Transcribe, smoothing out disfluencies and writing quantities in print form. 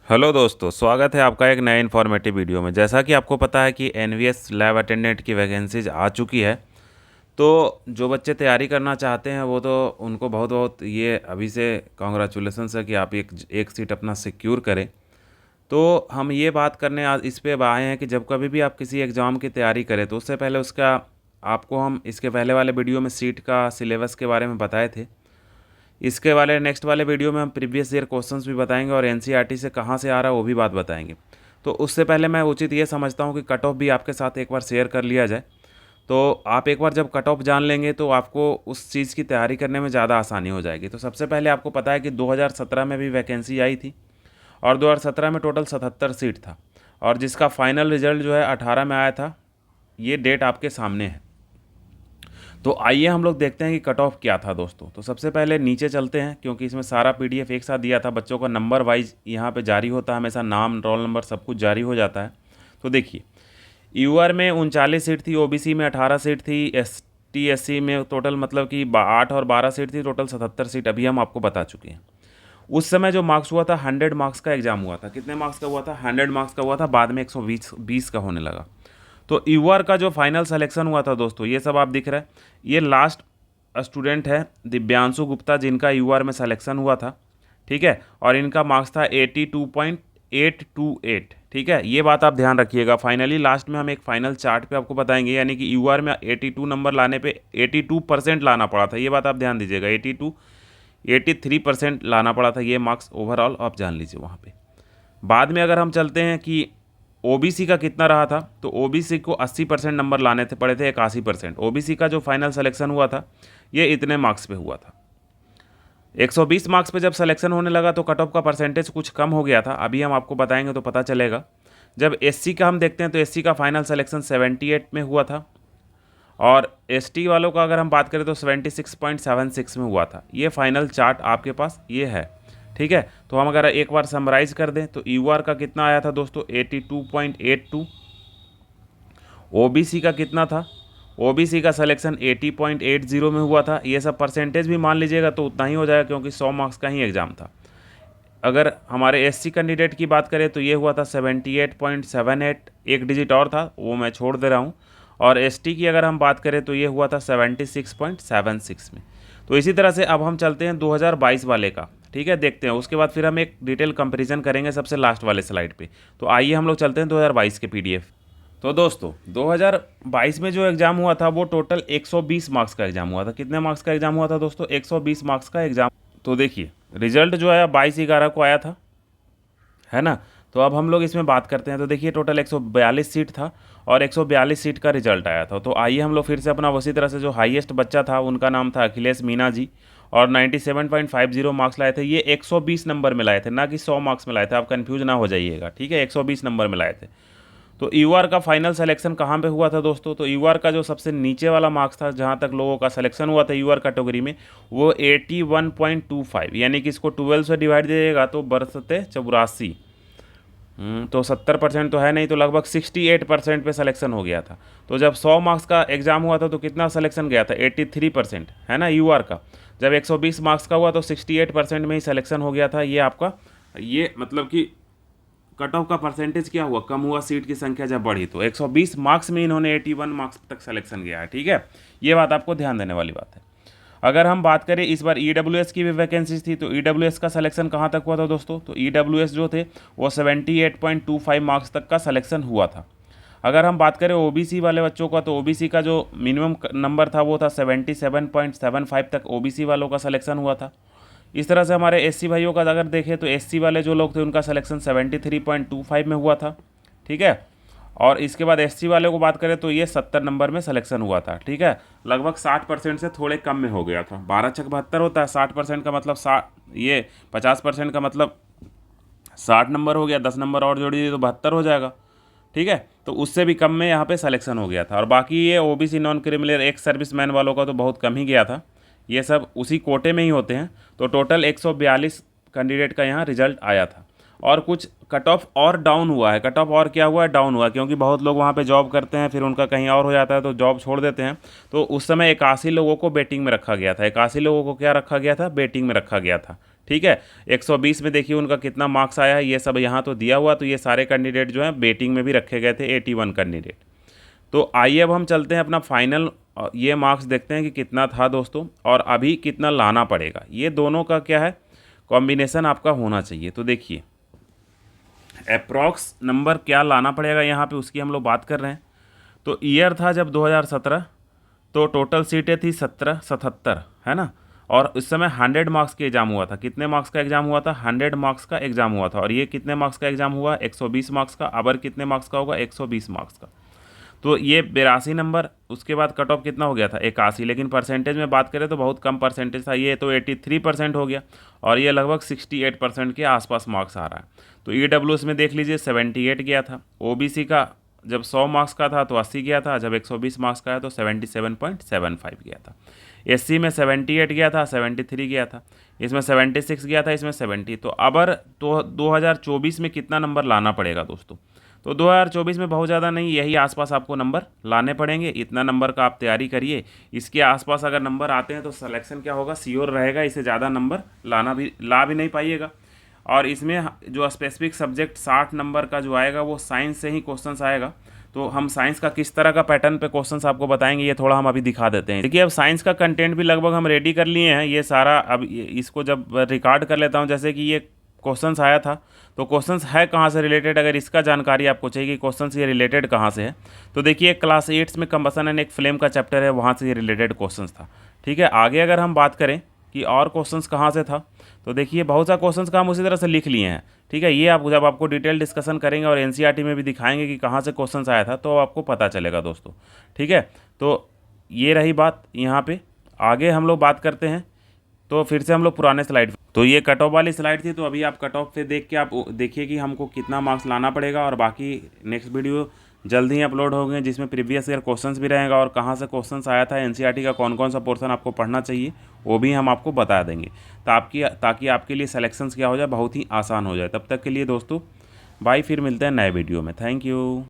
Hello दोस्तों, स्वागत है आपका एक नए इन्फॉर्मेटिव वीडियो में। जैसा कि आपको पता है कि एनवीएस लैब अटेंडेंट की वैकेंसीज आ चुकी है। तो जो बच्चे तैयारी करना चाहते हैं वो तो उनको बहुत बहुत ये अभी से कॉन्ग्रेचुलेसन्स है कि आप एक सीट अपना सिक्योर करें। तो हम ये बात करने आज इस पे आए हैं कि जब कभी भी आप किसी एग्ज़ाम की तैयारी करें तो उससे पहले उसका आपको हम इसके पहले वाले वीडियो में सीट का सिलेबस के बारे में बताए थे। इसके वाले नेक्स्ट वाले वीडियो में हम प्रीवियस ईयर क्वेश्चंस भी बताएंगे और एनसीईआरटी से कहाँ से आ रहा है वो भी बात बताएंगे। तो उससे पहले मैं उचित ये समझता हूँ कि कट ऑफ भी आपके साथ एक बार शेयर कर लिया जाए। तो आप एक बार जब कट ऑफ जान लेंगे तो आपको उस चीज़ की तैयारी करने में ज़्यादा आसानी हो जाएगी। तो सबसे पहले आपको पता है कि 2017 में भी वैकेंसी आई थी और 2017 में टोटल 77 सीट था और जिसका फाइनल रिजल्ट जो है 18 में आया था। ये डेट आपके सामने है। तो आइए हम लोग देखते हैं कि कट ऑफ क्या था दोस्तों। तो सबसे पहले नीचे चलते हैं क्योंकि इसमें सारा पीडीएफ एक साथ दिया था। बच्चों का नंबर वाइज यहाँ पे जारी होता है, हमेशा नाम रोल नंबर सब कुछ जारी हो जाता है। तो देखिए, यूआर में 39 सीट थी, ओबीसी में 18 सीट थी, एसटी एससी में टोटल मतलब कि 8 और 12 सीट थी, टोटल 77 सीट अभी हम आपको बता चुके हैं। उस समय जो मार्क्स हुआ था 100 मार्क्स का एग्जाम हुआ था। कितने मार्क्स का हुआ था? 100 मार्क्स का हुआ था। बाद में 120 का होने लगा। तो यूआर का जो फाइनल सिलेक्शन हुआ था दोस्तों, ये सब आप दिख रहा है, ये लास्ट स्टूडेंट है दिव्यांशु गुप्ता जिनका यूआर में सिलेक्शन हुआ था। ठीक है, और इनका मार्क्स था 82.828। ठीक है, ये बात आप ध्यान रखिएगा। फाइनली लास्ट में हम एक फाइनल चार्ट पे आपको बताएंगे, यानी कि यूआर में 82 नंबर लाने पे 82% लाना पड़ा था। ये बात आप ध्यान दीजिएगा, 83% लाना पड़ा था ये मार्क्स ओवरऑल, आप जान लीजिए वहाँ पे। बाद में अगर हम चलते हैं कि ओबीसी का कितना रहा था, तो ओबीसी को 80% नंबर लाने थे पड़े थे, 81%। ओबीसी का जो फाइनल सिलेक्शन हुआ था ये इतने मार्क्स पे हुआ था। 120 मार्क्स पे जब सिलेक्शन होने लगा तो कट ऑफ का परसेंटेज कुछ कम हो गया था। अभी हम आपको बताएंगे तो पता चलेगा। जब एससी का हम देखते हैं तो एससी का फाइनल सिलेक्शन 78 में हुआ था और एसटी वालों का अगर हम बात करें तो 76.76 में हुआ था। ये फाइनल चार्ट आपके पास ये है। ठीक है, तो हम अगर एक बार समराइज कर दें तो यूआर का कितना आया था दोस्तों? 82.82। ओबीसी का कितना था? ओबीसी का सिलेक्शन 80.80 में हुआ था। ये सब परसेंटेज भी मान लीजिएगा तो उतना ही हो जाएगा क्योंकि 100 मार्क्स का ही एग्ज़ाम था। अगर हमारे एससी कैंडिडेट की बात करें तो ये हुआ था 78.78, एक डिजिट और था वो मैं छोड़ दे रहा हूँ। और एसटी की अगर हम बात करें तो ये हुआ था 76.76 में। तो इसी तरह से अब हम चलते हैं 2022 वाले का। ठीक है, देखते हैं, उसके बाद फिर हम एक डिटेल कंपैरिजन करेंगे सबसे लास्ट वाले स्लाइड पे। तो आइए हम लोग चलते हैं 2022 के पीडीएफ। तो दोस्तों 2022 में जो एग्ज़ाम हुआ था वो टोटल 120 मार्क्स का एग्ज़ाम हुआ था। कितने मार्क्स का एग्ज़ाम हुआ था दोस्तों? 120 मार्क्स का एग्ज़ाम। तो देखिए, रिजल्ट जो है 22/11 को आया था, है ना। तो अब हम लोग इसमें बात करते हैं। तो देखिए, टोटल 142 सीट था और 142 सीट का रिजल्ट आया था। तो आइए हम लोग फिर से अपना उसी तरह से, जो हाईएस्ट बच्चा था उनका नाम था अखिलेश मीना जी और 97.50 मार्क्स लाए थे। ये 120 नंबर में लाए थे, ना कि 100 मार्क्स में लाए थे, आप कन्फ्यूज ना हो जाइएगा। ठीक है, 120 नंबर में लाए थे। तो यूआर का फाइनल सिलेक्शन कहाँ पे हुआ था दोस्तों? तो यूआर का जो सबसे नीचे वाला मार्क्स था जहाँ तक लोगों का सिलेक्शन हुआ था यूआर कैटेगरी में, वो 81.25, यानी कि इसको 12 से डिवाइड दीजिएगा तो बरसते 84। तो 70% तो है नहीं, तो लगभग 68% पे सिलेक्शन हो गया था। तो जब 100 मार्क्स का एग्ज़ाम हुआ था तो कितना सिलेक्शन गया था? 83%, है ना, यूआर का। जब 120 मार्क्स का हुआ तो 68% में ही सिलेक्शन हो गया था। ये आपका, ये मतलब कि कट ऑफ का परसेंटेज क्या हुआ? कम हुआ, सीट की संख्या जब बढ़ी। तो 120 मार्क्स में इन्होंने 81 मार्क्स तक सिलेक्शन किया है। ठीक है, ये बात आपको ध्यान देने वाली बात है। अगर हम बात करें, इस बार ईडब्ल्यूएस की भी वैकेंसी थी, तो ईडब्ल्यूएस का सिलेक्शन कहाँ तक हुआ था दोस्तों? तो ईडब्ल्यूएस जो थे वो 78.25 मार्क्स तक का सिलेक्शन हुआ था। अगर हम बात करें ओबीसी वाले बच्चों का, तो ओबीसी का जो मिनिमम नंबर था वो था 77.75 तक ओबीसी वालों का सिलेक्शन हुआ था। इस तरह से हमारे एससी भाइयों का अगर देखें तो एससी वाले जो लोग थे उनका सिलेक्शन 73.25 में हुआ था। ठीक है, और इसके बाद एससी वाले को बात करें तो ये 70 नंबर में सिलेक्शन हुआ था। ठीक है, लगभग 60% से थोड़े कम में हो गया था। 12×72 होता है, 60% का मतलब 60, ये 50% का मतलब 60 नंबर हो गया, 10 नंबर और जोड़ दीजिए तो 72 हो जाएगा। ठीक है, तो उससे भी कम में यहाँ पे सिलेक्शन हो गया था। और बाकी ये OBC non criminal ex serviceman वालों का तो बहुत कम ही गया था, ये सब उसी कोटे में ही होते हैं। तो टोटल 142 कैंडिडेट का यहाँ रिजल्ट आया था। और कुछ कट ऑफ और डाउन हुआ है। कट ऑफ और क्या हुआ है? डाउन हुआ है, क्योंकि बहुत लोग वहाँ पे जॉब करते हैं, फिर उनका कहीं और हो जाता है तो जॉब छोड़ देते हैं। तो उस समय 81 लोगों को बेटिंग में रखा गया था। 81 लोगों को क्या रखा गया था? बेटिंग में रखा गया था। ठीक है। 120 में देखिए उनका कितना मार्क्स आया है, ये सब यहाँ तो दिया हुआ, तो ये सारे कैंडिडेट जो हैं वेटिंग में भी रखे गए थे, 81 कैंडिडेट। तो आइए अब हम चलते हैं अपना फाइनल ये मार्क्स देखते हैं कि कितना था दोस्तों और अभी कितना लाना पड़ेगा। ये दोनों का क्या है, कॉम्बिनेशन आपका होना चाहिए। तो देखिए अप्रॉक्स नंबर क्या लाना पड़ेगा यहाँ पे, उसकी हम लोग बात कर रहे हैं। तो ईयर था जब 2017, तो टोटल सीटें थी 77 है ना, और उस समय 100 मार्क्स का एग्ज़ाम हुआ था। कितने मार्क्स का एग्ज़ाम हुआ था, 100 मार्क्स का एग्ज़ाम हुआ था। और ये कितने मार्क्स का एग्ज़ाम हुआ, 120 मार्क्स का। अबर कितने मार्क्स का होगा, 120 मार्क्स का। तो ये 82 नंबर, उसके बाद कट ऑफ कितना हो गया था, 81। लेकिन परसेंटेज में बात करें तो बहुत कम परसेंटेज था, ये तो 83% हो गया, और ये लगभग 68% के आसपास मार्क्स आ रहा है। तो EWS में देख लीजिए 78 गया था। OBC का जब 100 मार्क्स का था तो 80 गया था, जब 120 मार्क्स का है तो 77.75 गया था। SC में 78 गया था, 73 गया था, इसमें 76 गया था, इसमें 70। तो अबर तो 2024 में कितना नंबर लाना पड़ेगा दोस्तों, तो 2024 में बहुत ज़्यादा नहीं, यही आसपास आपको नंबर लाने पड़ेंगे। इतना नंबर का आप तैयारी करिए, इसके आसपास अगर नंबर आते हैं तो सिलेक्शन क्या होगा, श्योर रहेगा। इससे ज़्यादा नंबर ला भी नहीं पाइएगा। और इसमें जो स्पेसिफिक सब्जेक्ट 60 नंबर का जो आएगा वो साइंस से ही क्वेश्चंस आएगा। तो हम साइंस का किस तरह का पैटर्न पे क्वेश्चंस आपको बताएंगे, ये थोड़ा हम अभी दिखा देते हैं। देखिए अब साइंस का कंटेंट भी लगभग हम रेडी कर लिए हैं, ये सारा। अब इसको जब रिकॉर्ड कर लेता हूँ, जैसे कि ये क्वेश्चंस आया था, तो क्वेश्चंस है कहाँ से रिलेटेड, अगर इसका जानकारी आपको चाहिए कि क्वेश्चंस ये रिलेटेड कहाँ से है, तो देखिए क्लास 8 में कंबसन एंड एक फ्लेम का चैप्टर है, वहाँ से ये रिलेटेड क्वेश्चंस था। ठीक है, आगे अगर हम बात करें कि और क्वेश्चंस कहाँ से था, तो देखिए बहुत सा क्वेश्चंस का हम उसी तरह से लिख लिए हैं। ठीक है, ये आप जब आपको डिटेल डिस्कशन करेंगे और NCERT में भी दिखाएंगे कि कहाँ से क्वेश्चंस आया था, तो आपको पता चलेगा दोस्तों। ठीक है, तो ये रही बात यहाँ पे। आगे हम लोग बात करते हैं, तो फिर से हम लोग पुराने स्लाइड, तो ये कट ऑफ वाली स्लाइड थी। तो अभी आप कट ऑफ पे देख के आप देखिए कि हमको कितना मार्क्स लाना पड़ेगा, और बाकी नेक्स्ट वीडियो जल्द ही अपलोड होंगे जिसमें प्रीवियस ईयर क्वेश्चंस भी रहेगा, और कहाँ से क्वेश्चंस आया था, NCERT का कौन कौन सा पोर्शन आपको पढ़ना चाहिए वो भी हम आपको बता देंगे, ताकि आपके लिए सिलेक्शंस क्या हो जाए, बहुत ही आसान हो जाए। तब तक के लिए दोस्तों बाय, फिर मिलते हैं नए वीडियो में। Thank you.